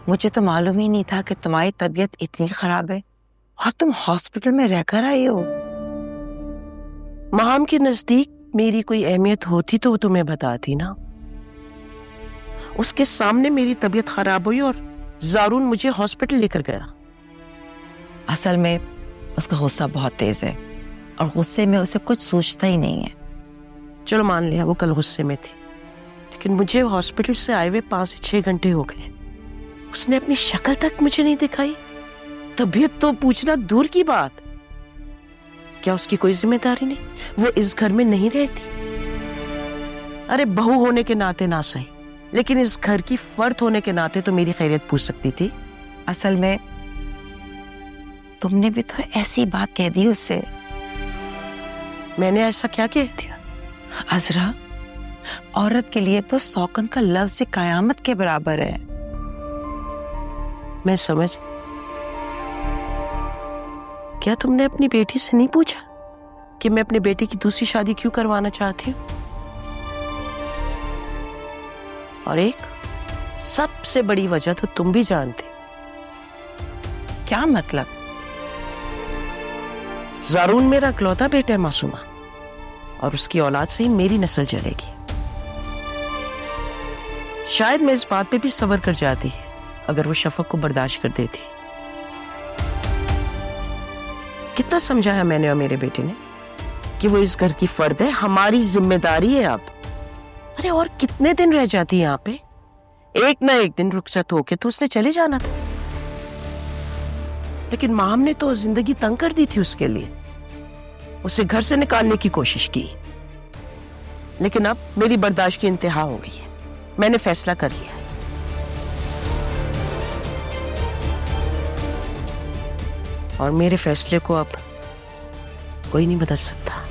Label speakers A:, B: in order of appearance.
A: मुझे तो मालूम ही नहीं था कि तुम्हारी तबीयत इतनी खराब है और तुम हॉस्पिटल में रहकर आई हो।
B: माम के नजदीक मेरी कोई अहमियत होती तो वो तुम्हें बताती ना। उसके सामने मेरी तबीयत खराब हुई और जारून मुझे हॉस्पिटल लेकर गया।
A: असल में उसका गुस्सा बहुत तेज है और गुस्से में उसे कुछ सोचता ही नहीं है।
B: चलो मान लिया वो कल गुस्से में थी, लेकिन मुझे हॉस्पिटल से आए हुए 5 से 6 घंटे हो गए। उसने अपनी शक्ल तक मुझे नहीं दिखाई। तबीयत तो पूछना दूर की बात। क्या उसकी कोई जिम्मेदारी नहीं? वो इस घर में नहीं रहती। अरे बहू होने के नाते ना सही, लेकिन इस घर की फर्द होने के नाते तो मेरी खैरियत पूछ सकती थी।
A: असल में तुमने भी तो ऐसी बात कह दी उससे।
B: मैंने ऐसा क्या कह दिया?
A: अजरा, औरत के लिए तो सौकन का लफ्ज भी कयामत के बराबर है।
B: मैं समझ। क्या तुमने अपनी बेटी से नहीं पूछा कि मैं अपने बेटे की दूसरी शादी क्यों करवाना चाहती हूँ? और एक सबसे बड़ी वजह तो तुम भी जानते।
A: क्या मतलब?
B: जारून मेरा इकलौता बेटा है मासूमा, और उसकी औलाद से ही मेरी नस्ल चलेगी। शायद मैं इस बात पे भी सब्र कर जाती अगर वो शफक को बर्दाश्त कर देती। कितना समझाया मैंने और मेरे बेटे ने कि वो इस घर की फर्द है, हमारी जिम्मेदारी है अब। अरे और कितने दिन रह जाती है यहाँ पे? एक ना एक दिन रुखसत होके तो उसने चले जाना था। लेकिन माम ने तो जिंदगी तंग कर दी थी उसके लिए। उसे घर से निकालने की कोशिश की, लेकिन अब मेरी बर्दाश्त की इंतहा हो गई है। मैंने फैसला कर लिया है। और मेरे फैसले को अब कोई नहीं बदल सकता।